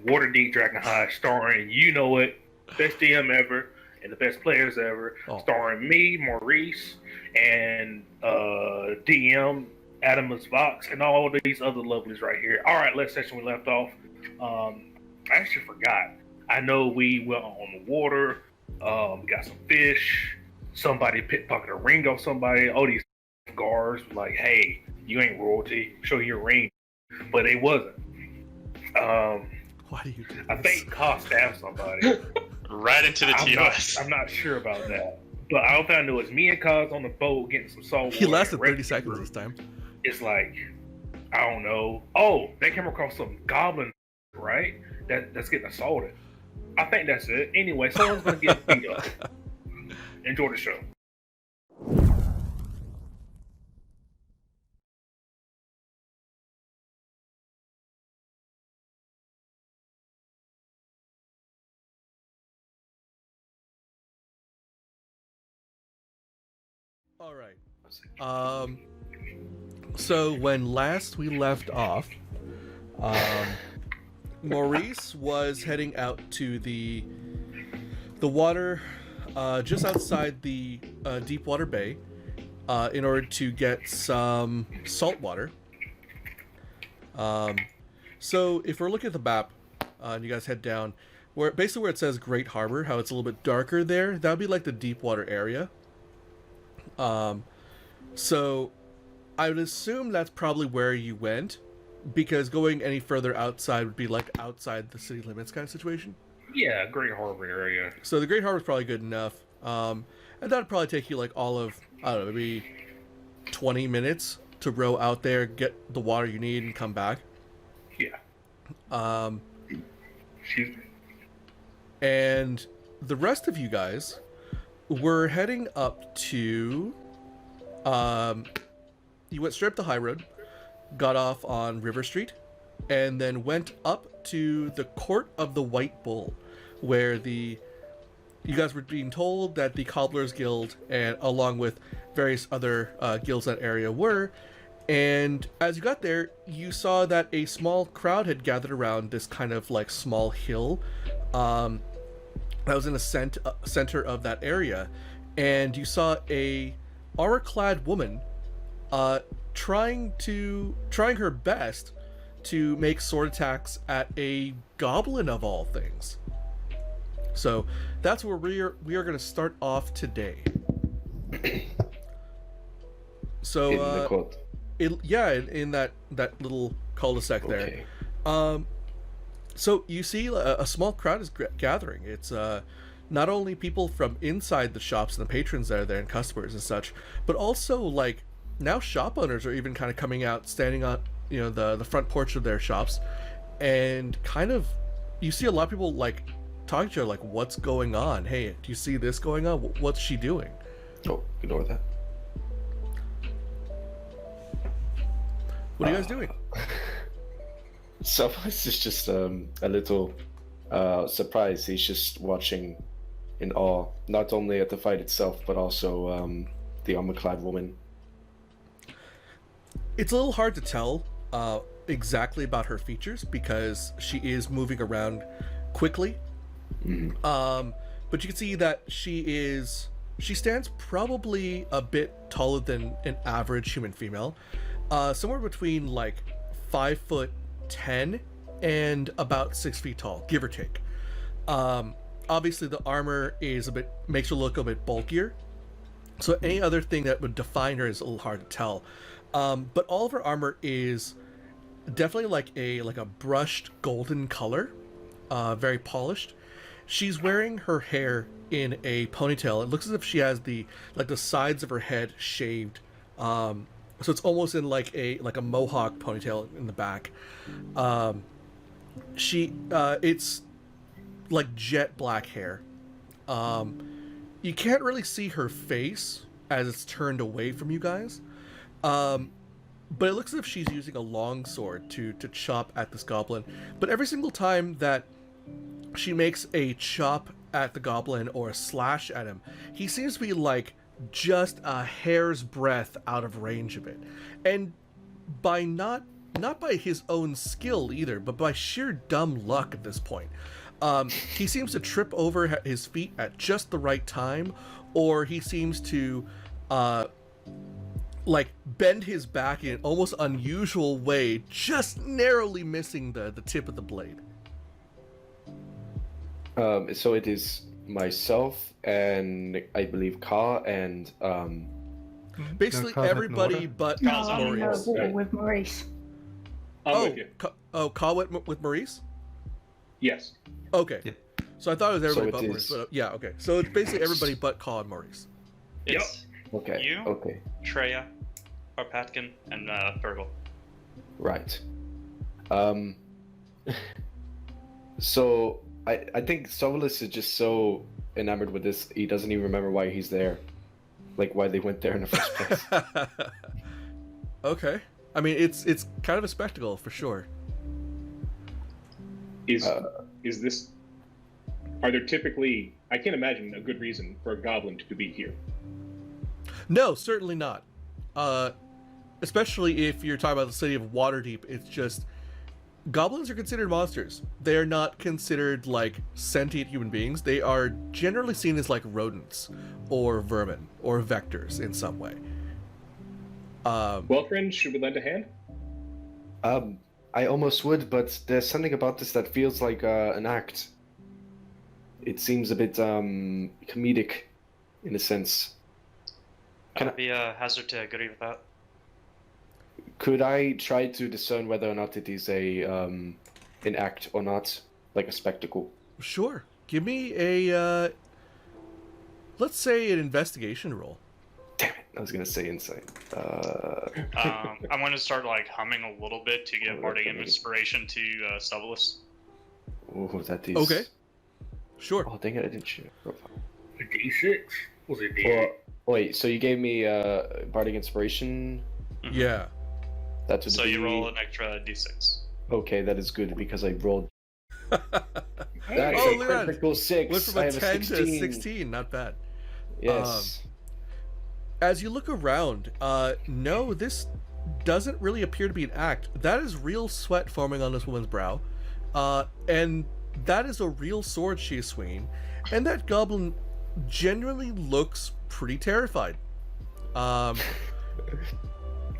Waterdeep Dragon High, starring you know it, best DM ever and the best players ever, starring me, Maurice, and DM Adamus Vox, and all these other lovelies right here. All right, last session we left off. I actually forgot. I know we went on the water. We got some fish. Somebody pickpocketed a ring off somebody. Oh, these guards were like, "Hey, you ain't royalty. Show your ring," but it wasn't. Why do you do I think Kyle stabbed somebody. Right into the TOS. I'm not sure about that. But I found it was me and Kyle on the boat getting some salt water. He lasted 30 seconds this time. It's like, I don't know. Oh, they came across some goblins, right? That's getting assaulted. I think that's it. Anyway, someone's going to get beat up. Enjoy the show. All right. So when last we left off, Maurice was heading out to the water just outside the Deepwater Bay in order to get some salt water. So if we're looking at the map, and you guys head down, where it says Great Harbor, how it's a little bit darker there, that would be like the Deepwater area. So I would assume that's probably where you went, because going any further outside would be like outside the city limits kind of situation. Yeah, Great Harbor area. So the Great Harbor is probably good enough. And that'd probably take you like all of, I don't know, maybe 20 minutes to row out there, get the water you need, and come back. Yeah. Excuse me. And the rest of you guys were heading up to, you went straight up the high road, got off on River Street, and then went up to the Court of the White Bull, where you guys were being told that the Cobblers Guild, and along with various other guilds in that area were. And as you got there, you saw that a small crowd had gathered around this kind of like small hill that was in the center of that area, and you saw a armor-clad woman trying her best to make sword attacks at a goblin of all things. So that's where we are going to start off today. So in the court. In that little cul-de-sac there. So you see a small crowd is gathering. It's not only people from inside the shops and the patrons that are there and customers and such, but also like now shop owners are even kind of coming out, standing on the front porch of their shops, and kind of you see a lot of people like talking to each other like, what's going on? Hey, do you see this going on? What's she doing? Oh, ignore that. What are you guys doing? Sophos is just a little surprised. He's just watching in awe, not only at the fight itself, but also the armor-clad woman. It's a little hard to tell exactly about her features because she is moving around quickly. Mm-hmm. But you can see that she stands probably a bit taller than an average human female, somewhere between like 5'10" and about 6 feet tall, give or take. Obviously the armor makes her look a bit bulkier, so any other thing that would define her is a little hard to tell. But all of her armor is definitely like a brushed golden color, very polished. She's wearing her hair in a ponytail. It looks as if she has the sides of her head shaved. So it's almost in like a mohawk ponytail in the back. It's like jet black hair. You can't really see her face as it's turned away from you guys. But it looks as if she's using a long sword to chop at this goblin. But every single time that she makes a chop at the goblin or a slash at him, he seems to be like just a hair's breadth out of range of it. And by not not by his own skill either, but by sheer dumb luck at this point. He seems to trip over his feet at just the right time, or he seems to like bend his back in an almost unusual way, just narrowly missing the tip of the blade. So it is myself and I believe Ka and basically everybody but Maurice. With Maurice. I'm with you. Ka with Maurice? Yes. Okay. Yeah. So I thought it was everybody So it but Maurice, is- but yeah, okay. So it's basically everybody but Ka and Maurice. It's okay. You? Okay. Treya, Arpatkin, and Fergal. Right. So I think Sovalis is just so enamored with this he doesn't even remember why he's there. Like why they went there in the first place. Okay. I mean, it's kind of a spectacle for sure. Is this? Are there typically? I can't imagine a good reason for a goblin to be here. No, certainly not. Especially if you're talking about the city of Waterdeep, it's just goblins are considered monsters. They are not considered like sentient human beings. They are generally seen as like rodents or vermin or vectors in some way. Well, friends, should we lend a hand? I almost would, but there's something about this that feels like an act. It seems a bit comedic, in a sense. Can it be a hazard to agree with that? Could I try to discern whether or not it is a an act or not, like a spectacle? Sure. Give me a let's say an investigation roll. Damn it! I was gonna say insight. I'm going to start like humming a little bit to give Bardic inspiration to Sovalis. Oh, that is Okay. Sure. Oh, dang it! I didn't shoot. A D6? Was it D8? Wait, so you gave me bardic inspiration? Yeah. That would So be... you roll an extra d6. Okay, that is good because I rolled. That's Oh, a look at that. critical 6. Went from I a have 10 a 16. to 16. Not bad. Yes. As you look around, no, this doesn't really appear to be an act. That is real sweat forming on this woman's brow. And that is a real sword she is swinging. And that goblin genuinely looks pretty terrified.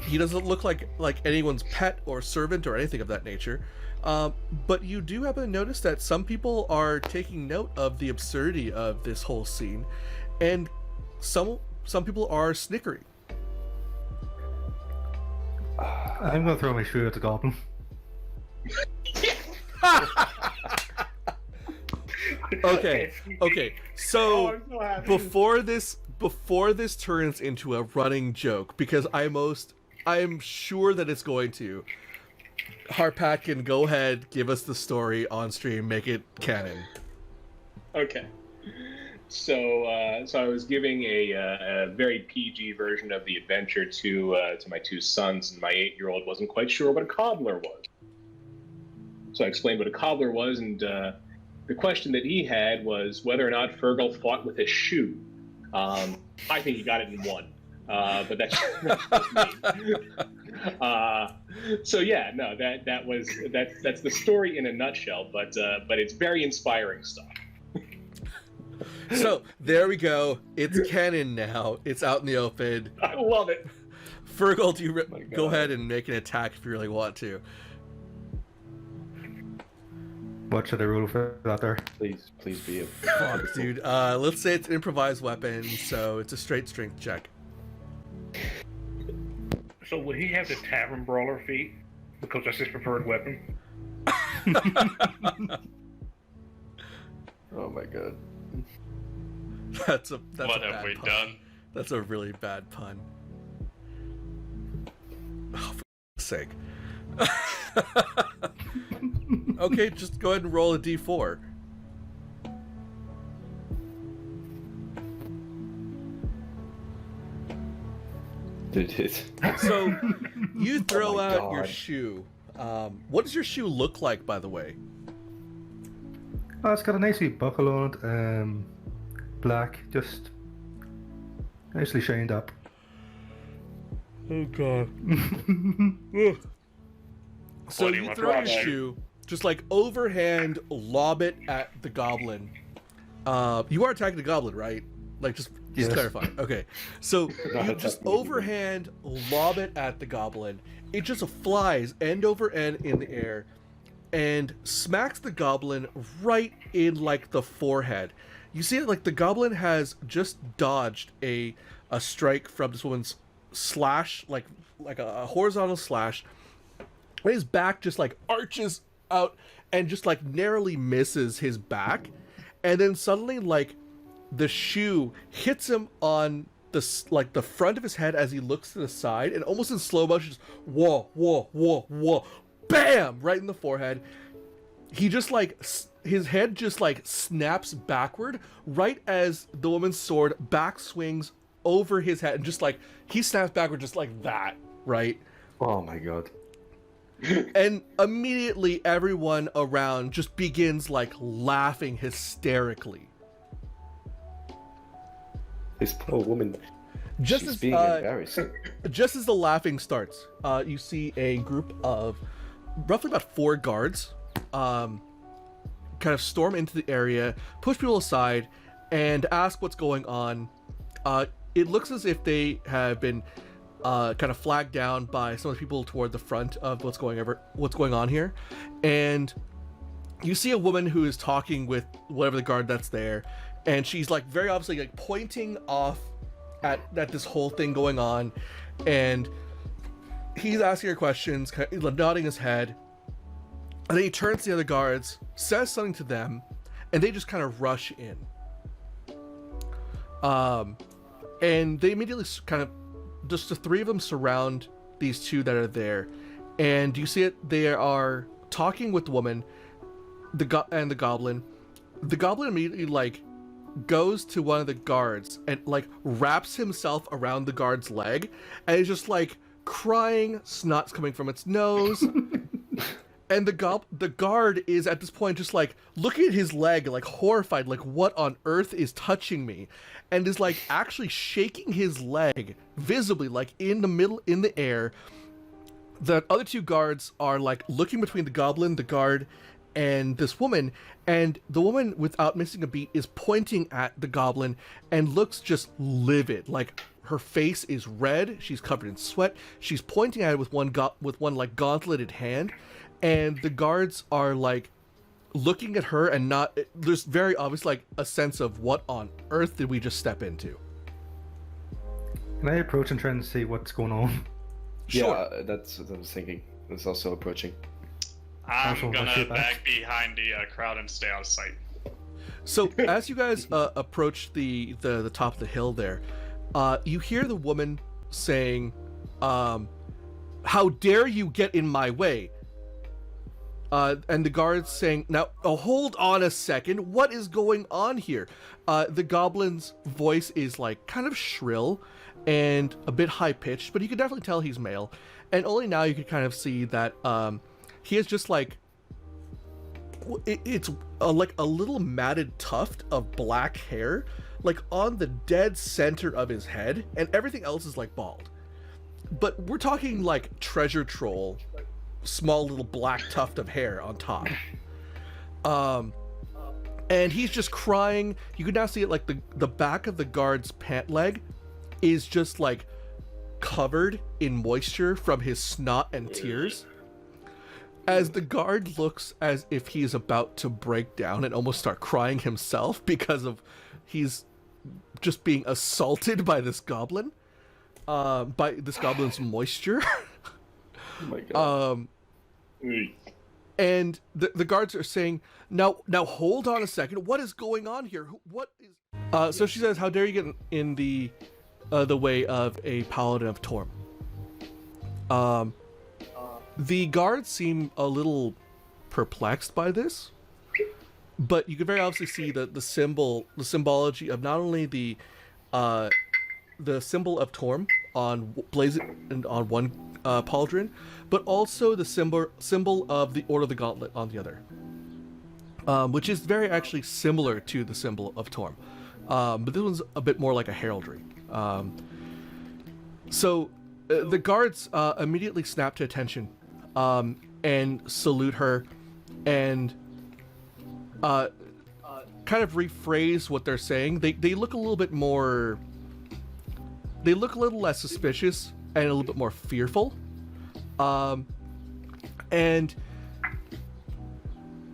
He doesn't look like anyone's pet or servant or anything of that nature. But you do happen to notice that some people are taking note of the absurdity of this whole scene, and some people are snickering. I'm gonna throw my shoe at the goblin. Okay. So I'm so happy. before this turns into a running joke, because I'm sure that it's going to. Harpatkin, go ahead, give us the story on stream, make it canon. Okay. So I was giving a very PG version of the adventure to my two sons, and my 8-year-old wasn't quite sure what a cobbler was. So I explained what a cobbler was, and the question that he had was whether or not Fergal fought with his shoe. I think he got it in one, but that's me. So yeah, no, that's the story in a nutshell. But it's very inspiring stuff. So there we go. It's canon now. It's out in the open. I love it. Fergal, do you my God. go ahead and make an attack if you really want to? What should I roll for that there? Please be a... Fuck, dude. Let's say it's an improvised weapon, so it's a straight strength check. So would he have the tavern brawler feat? Because that's his preferred weapon. Oh my god. That's a What bad have we pun. done? That's a really bad pun. Oh, for sake. Okay, just go ahead and roll a d4. Did it? So you throw my out your God. shoe. What does your shoe look like, by the way? Oh, it's got a nice wee buckle on it. Black, just nicely shined up. Oh god. So bloody you left throw your right. shoe, just like overhand lob it at the goblin. You are attacking the goblin, right? Like just Yes. clarify. Okay. So Not you just attacking the overhand lob it at the goblin. It just flies end over end in the air and smacks the goblin right in like the forehead. You see it like the goblin has just dodged a strike from this woman's slash, like a horizontal slash. And his back just like arches out and just like narrowly misses his back, and then suddenly like the shoe hits him on the front of his head as he looks to the side, and almost in slow motion, just whoa, whoa, whoa, whoa, bam, right in the forehead. He just like his head just like snaps backward right as the woman's sword back swings over his head, and just like he snaps backward just like that, right? Oh my god. And immediately everyone around just begins like laughing hysterically. This poor woman. Just She's as being embarrassed. just as the laughing starts, you see a group of roughly about 4 guards kind of storm into the area, push people aside, and ask what's going on. It looks as if they have been kind of flagged down by some of the people toward the front of what's going on here, and you see a woman who is talking with whatever the guard that's there, and she's like very obviously like pointing off at this whole thing going on, and he's asking her questions, kind of nodding his head, and then he turns to the other guards, says something to them, and they just kind of rush in. And they immediately kind of, just the 3 of them surround these 2 that are there, and you see it. They are talking with the woman, and the goblin. The goblin immediately like goes to one of the guards and like wraps himself around the guard's leg, and is just like crying, snot's coming from its nose. And the guard is at this point just like looking at his leg, like horrified, like what on earth is touching me, and is like actually shaking his leg visibly, like in the middle, in the air. The other 2 guards are like looking between the goblin, the guard, and this woman, and the woman, without missing a beat, is pointing at the goblin and looks just livid. Like her face is red, she's covered in sweat, she's pointing at it with one like gauntleted hand. And the guards are like looking at her, and there's very obvious like a sense of what on earth did we just step into? Can I approach and try and see what's going on? Sure. Yeah, that's what I was thinking. It's also approaching. I'm Also, gonna watch your back. back behind the crowd and stay out of sight. So as you guys approach the top of the hill there, you hear the woman saying, "How dare you get in my way?" And the guards saying, "Now, hold on a second. What is going on here?" The goblin's voice is like kind of shrill and a bit high pitched, but you can definitely tell he's male. And only now you can kind of see that he is just like it's like a little matted tuft of black hair, like on the dead center of his head, and everything else is like bald. But we're talking like treasure troll. Small little black tuft of hair on top. And he's just crying. You can now see it like the back of the guard's pant leg is just like covered in moisture from his snot and tears. As the guard looks as if he's about to break down and almost start crying himself because of he's just being assaulted by this goblin. By this goblin's moisture. Oh my god. And the guards are saying, now hold on a second. What is going on here? What is? So she says, "How dare you get in the way of a paladin of Torm?" The guards seem a little perplexed by this, but you can very obviously see the symbology of not only the symbol of Torm on blazing on one pauldron, but also the symbol of the Order of the Gauntlet on the other, which is very actually similar to the symbol of Torm, but this one's a bit more like a heraldry. So the guards immediately snap to attention, and salute her and kind of rephrase what they're saying. They look a little bit more... They look a little less suspicious and a little bit more fearful. And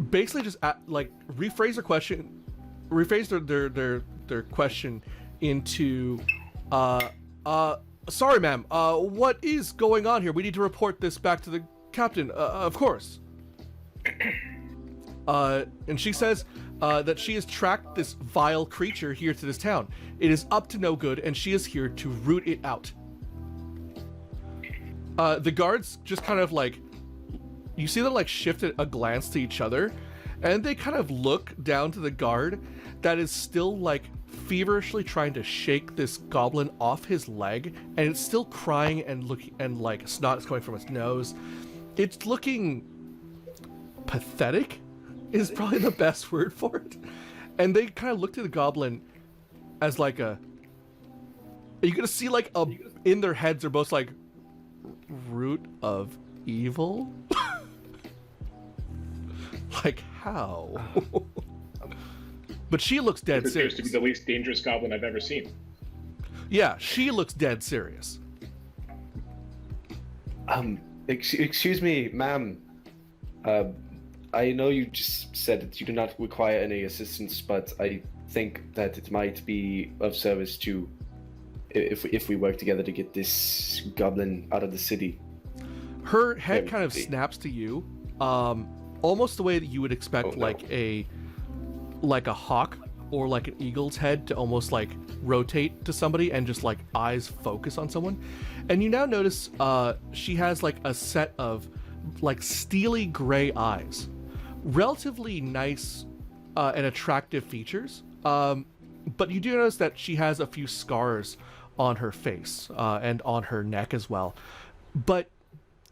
basically just rephrase their question, their question into, sorry ma'am, what is going on here? We need to report this back to the captain, of course. And she says that she has tracked this vile creature here to this town. It is up to no good, and she is here to root it out. The guards just kind of like, you see them like shift a glance to each other, and they kind of look down to the guard that is still like feverishly trying to shake this goblin off his leg, and it's still crying and looking, and like snot is coming from its nose. It's looking pathetic is probably the best word for it. And they kind of look to the goblin as like a... Are you gonna see like a... In their heads, they're both like... Root of evil? Like, how? But she looks dead This serious. appears to be the least dangerous goblin I've ever seen. Yeah, she looks dead serious. Excuse me, ma'am. I know you just said that you do not require any assistance, but I think that it might be of service to if we work together to get this goblin out of the city. Her head kind of snaps to you, almost the way that you would expect like a hawk or like an eagle's head to almost like rotate to somebody and just like eyes focus on someone. And you now notice she has like a set of like steely gray eyes, relatively nice and attractive features, but you do notice that she has a few scars on her face and on her neck as well, but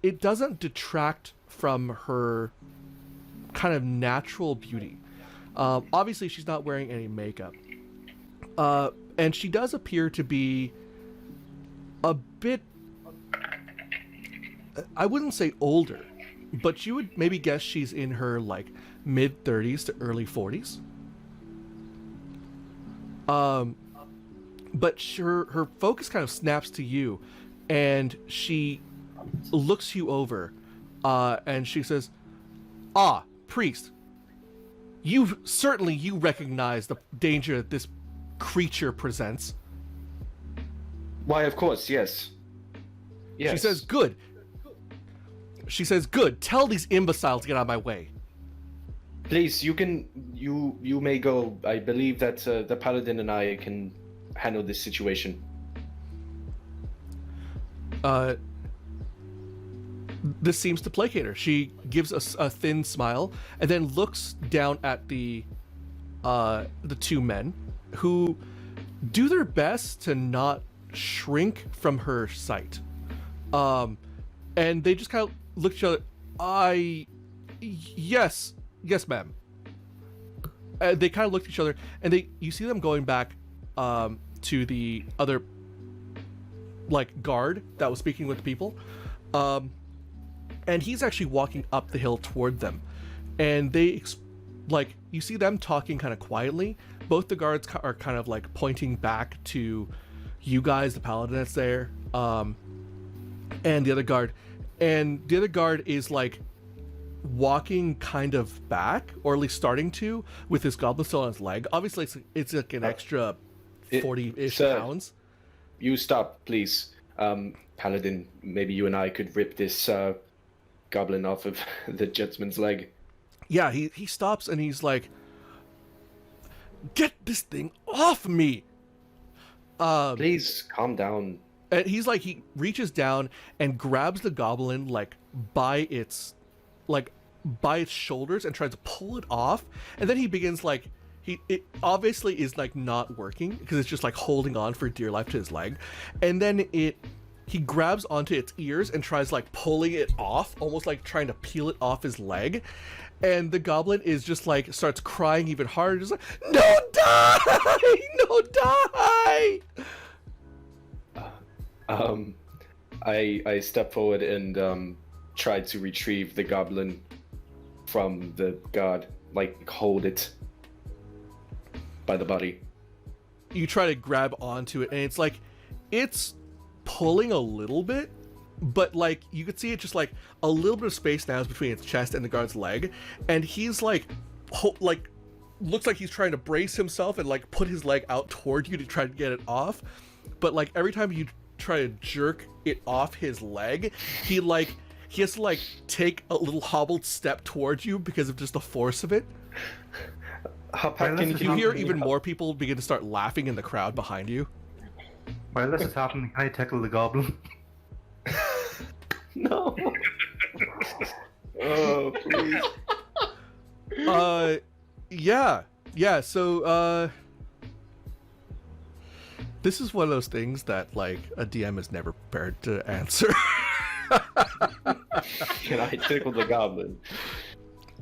it doesn't detract from her kind of natural beauty. Obviously she's not wearing any makeup, and she does appear to be a bit, I wouldn't say older, but you would maybe guess she's in her like mid 30s to early 40s. But her focus kind of snaps to you, and she looks you over, and she says, "Ah, priest, you recognize the danger that this creature presents." Why, of course, yes. Yes. She says, "Good." She says, "Good. Tell these imbeciles to get out of my way." Please, you may go. I believe that the paladin and I can handle this situation. This seems to placate her. She gives us a thin smile and then looks down at the two men, who do their best to not shrink from her sight. And they just kind of look at each other. Yes, ma'am. They kind of look at each other, and you see them going back to the other like guard that was speaking with the people, and he's actually walking up the hill toward them, and they like, you see them talking kind of quietly. Both the guards are kind of like pointing back to you guys, the paladin that's there, and the other guard, is like walking kind of back, or at least starting to, with his goblin still on his leg. Obviously it's like an extra 40-ish pounds. You stop, please. Paladin, maybe you and I could rip this goblin off of the gentleman's leg. Yeah, he stops and he's like, "Get this thing off me!" Please calm down. And he's like, he reaches down and grabs the goblin like by its shoulders and tries to pull it off, and then he begins like, it obviously is like not working because it's just like holding on for dear life to his leg, and then he grabs onto its ears and tries like pulling it off, almost like trying to peel it off his leg, and the goblin is just like starts crying even harder, just like, "No, die! No, die!" I step forward and try to retrieve the goblin from the god, like hold it by the body. You try to grab onto it, and it's like it's pulling a little bit, but like you could see it just like a little bit of space now is between its chest and the guard's leg, and he's like looks like he's trying to brace himself and like put his leg out toward you to try to get it off, but like every time you try to jerk it off his leg, he has to like take a little hobbled step towards you because of just the force of it. You hear even more people begin to start laughing in the crowd behind you. While this is happening, can I tickle the goblin? No. Oh, please. Yeah, so this is one of those things that like a DM is never prepared to answer. Can I tickle the goblin?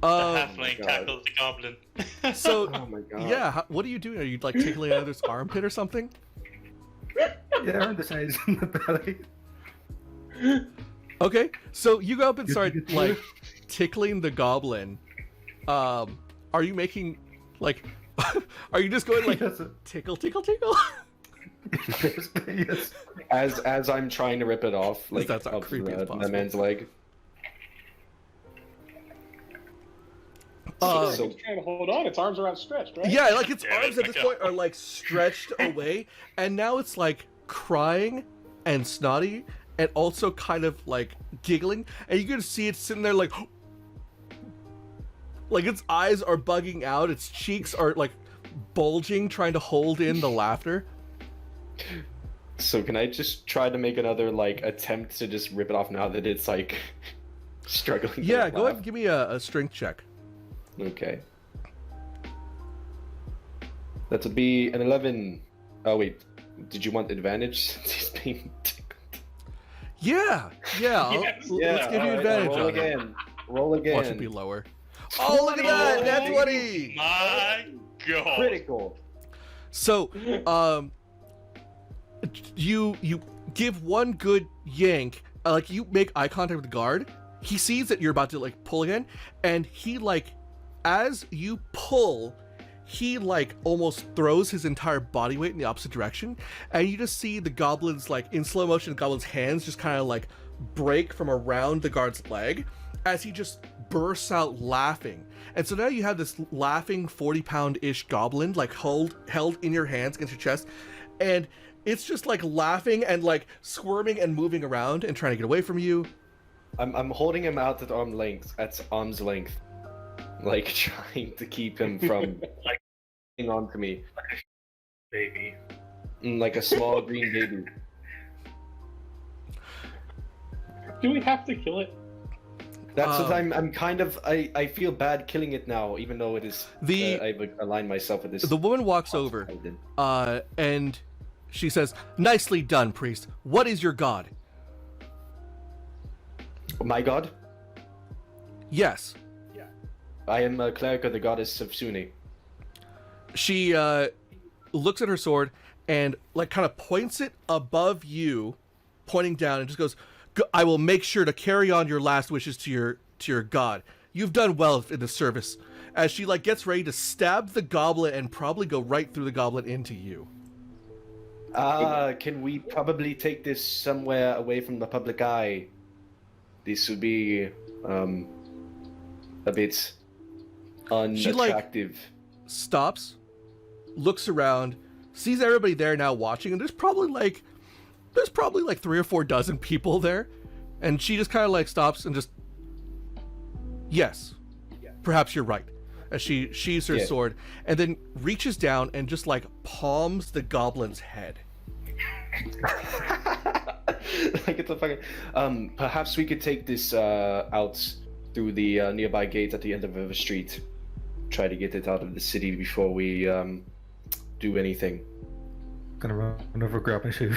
The halfling tackles the goblin. So, oh my god. yeah, what are you doing? Are you like tickling another's armpit or something? Yeah, around the sides in the belly. Okay, so you go up and Good- start good like move. tickling the goblin. Are you making like? Are you just going like Yes. tickle, tickle, tickle? Yes. As I'm trying to rip it off, like That's not of creepy as the possible. man's leg. He's So- trying to hold on. Its arms are outstretched, right? Yeah, like its Yeah, arms at this okay. point are like stretched away, and now it's like crying and snotty, and also kind of like giggling, and you can see it sitting there like its eyes are bugging out, its cheeks are like bulging, trying to hold in the laughter. So can I just try to make another like attempt to just rip it off now that it's like struggling? to Yeah, go ahead laugh? and give me a strength check. Okay. That would be an 11. Oh wait, did you want advantage since he's being tickled? Yeah, Yes, let's give you alright, advantage Roll on it. again. Roll again. Watch it be lower. Oh, look at that! That's 20! My god. Critical. So, you give one good yank, like you make eye contact with the guard. He sees that you're about to like pull again, and he like, as you pull, he like almost throws his entire body weight in the opposite direction, and you just see the goblin's like in slow motion. The goblin's hands just kind of like break from around the guard's leg as he just bursts out laughing. And so now you have this laughing 40-pound-ish goblin like held in your hands against your chest, and it's just like laughing and like squirming and moving around and trying to get away from you. I'm holding him out at arm's length, like trying to keep him from like hanging on to me, Baby. like a small green baby. Do we have to kill it? That's what I'm kind of. I feel bad killing it now, even though it is. I've aligned myself with this. The woman walks over, and she says, "Nicely done, priest. What is your god?" My god, Yes. I am a cleric of the goddess of Sune. She looks at her sword and like kind of points it above you, pointing down, and just goes, "I will make sure to carry on your last wishes to your god. You've done well in the service." As she like gets ready to stab the goblin and probably go right through the goblin into you. Can we probably take this somewhere away from the public eye? This would be a bit unattractive. Stops, looks around, sees everybody there now watching, and there's probably like 3 or 4 dozen people there, and she just kind of like stops and just, yes, perhaps you're right, as she sheathes her sword and then reaches down and just like palms the goblin's head. Like it's a fucking. Perhaps we could take this out through the nearby gate at the end of River Street. Try to get it out of the city before we do anything. Gonna run over, grab my shoe.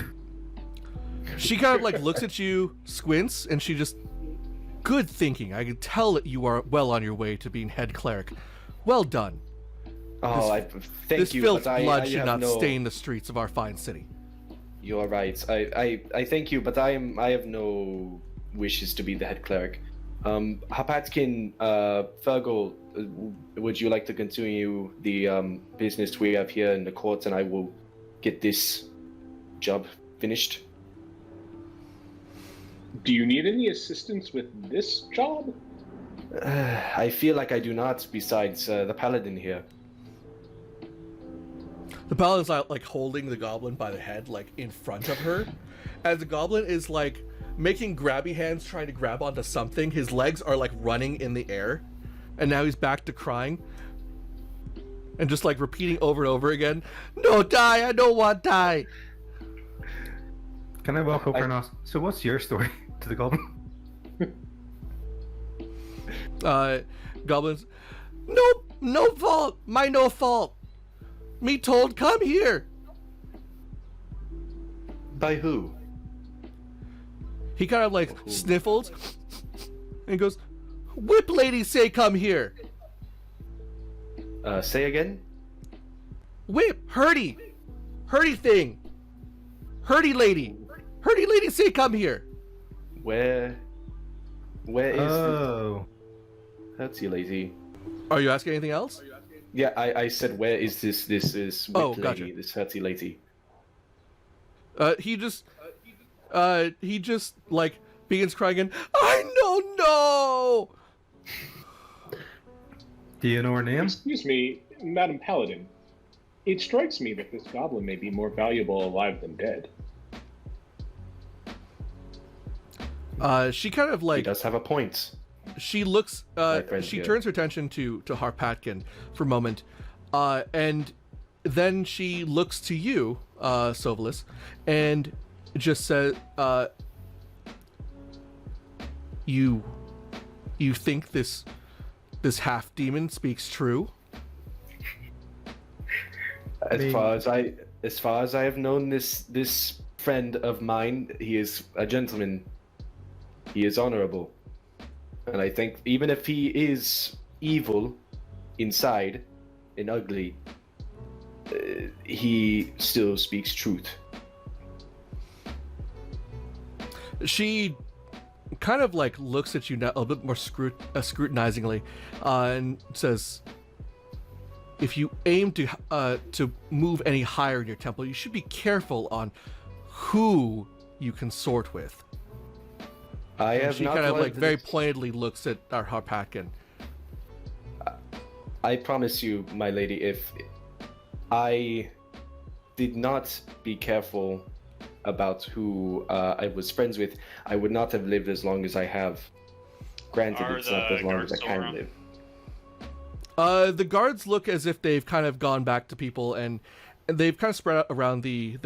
She kind of like looks at you, squints, and she just, good thinking. I can tell that you are well on your way to being head cleric. Well done. Oh, thank This you. filth but blood I should have not no... stain the streets of our fine city. You are right. I thank you, but I have no wishes to be the head cleric. Hapatkin, Fergal, would you like to continue the business we have here in the court, and I will get this job finished? Do you need any assistance with this job? I feel like I do not, besides the paladin here. The paladin's like holding the goblin by the head, like in front of her, as the goblin is like making grabby hands trying to grab onto something. His legs are like running in the air, and now he's back to crying and just like repeating over and over again, "No, die! I don't want die." Can I walk over and ask, so what's your story to the goblin? Goblins, nope, no fault, my no fault. Me told come here. By who? He kind of like sniffles and goes, "Whip lady say come here." Say again? Whip, hurdy thing. Hurdy lady say come here. Where is Oh. Hurty lady? Are you asking anything else? Yeah, I said where is this whip lady, gotcha. this hurty lady? He just like begins crying and I don't know. Do you know her name? Excuse me, Madam Paladin. It strikes me that this goblin may be more valuable alive than dead. She kind of like He does have a point. she looks friend she here. turns her attention to Harpatkin for a moment, and then she looks to you, Sovalis, and just says, you think this half demon speaks true? As far as I have known this friend of mine, he is a gentleman. He is honorable. And I think even if he is evil inside and ugly, he still speaks truth. She kind of like looks at you now a bit more scrutinizingly, and says, "If you aim to move any higher in your temple, you should be careful on who you consort with." I And have she not kind of learned like very this. pointedly looks at our Harpatkin. I promise you, my lady, if I did not be careful about who I was friends with, I would not have lived as long as I have. Granted, Are it's not the as long as guards I still can around? live. The guards look as if they've kind of gone back to people, and they've kind of spread out around the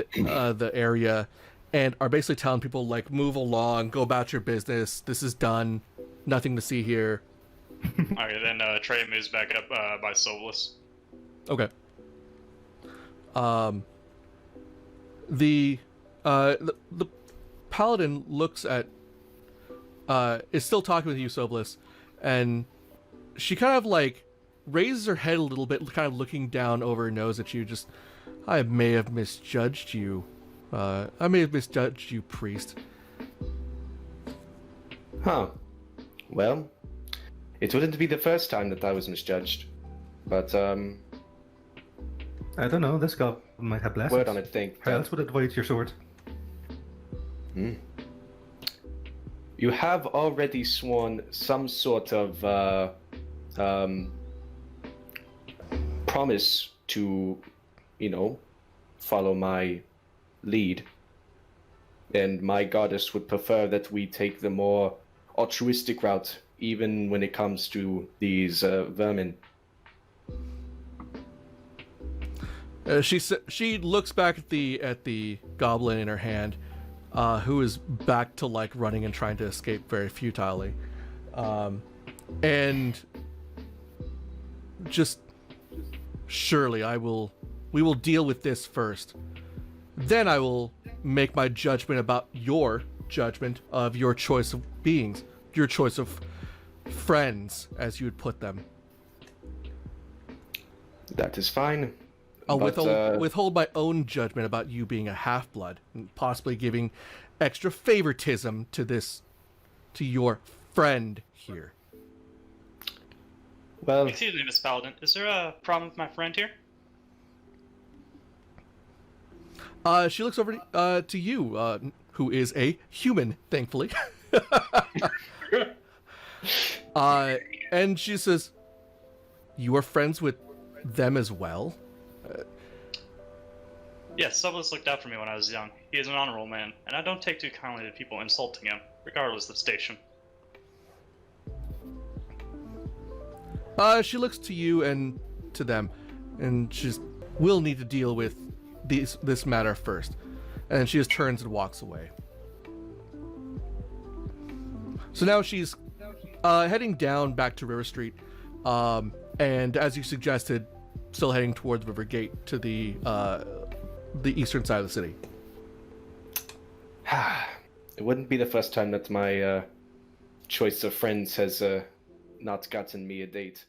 area, and are basically telling people like, "Move along, go about your business. This is done. Nothing to see here." Okay, then Trey moves back up by Sovalis. Okay. The paladin looks at is still talking with you, Sovalis, and she kind of like raises her head a little bit, kind of looking down over her nose at you. Just, "I may have misjudged you. I may have misjudged you, priest." Huh. Well, it wouldn't be the first time that I was misjudged. But, I don't know, this goblin might have blessings. word on it, think. How else would it avoid your sword? You have already sworn some sort of promise to, follow my lead. And my goddess would prefer that we take the more altruistic route, even when it comes to these vermin. She looks back at the goblin in her hand, who is back to like running and trying to escape very futilely, and just, "Surely we will deal with this first. Then I will make my judgment about your judgment of your choice of beings, your choice of friends, as you would put them. That is fine. I'll But, withhold my own judgment about you being a half-blood, and possibly giving extra favoritism to your friend here. Well, Excuse me, Miss Paladin. Is there a problem with my friend here? She looks over to you, who is a human, thankfully. And she says, "You are friends with them as well?" Yes, Sublis looked out for me when I was young. He is an honorable man, and I don't take too kindly to people insulting him, regardless of station. She looks to you and to them, and she's, "We'll need to deal with this matter first." And she just turns and walks away. So now she's heading down back to River Street, and as you suggested, still heading towards River Gate to the eastern side of the city. it wouldn't be the first time that my choice of friends has not gotten me a date.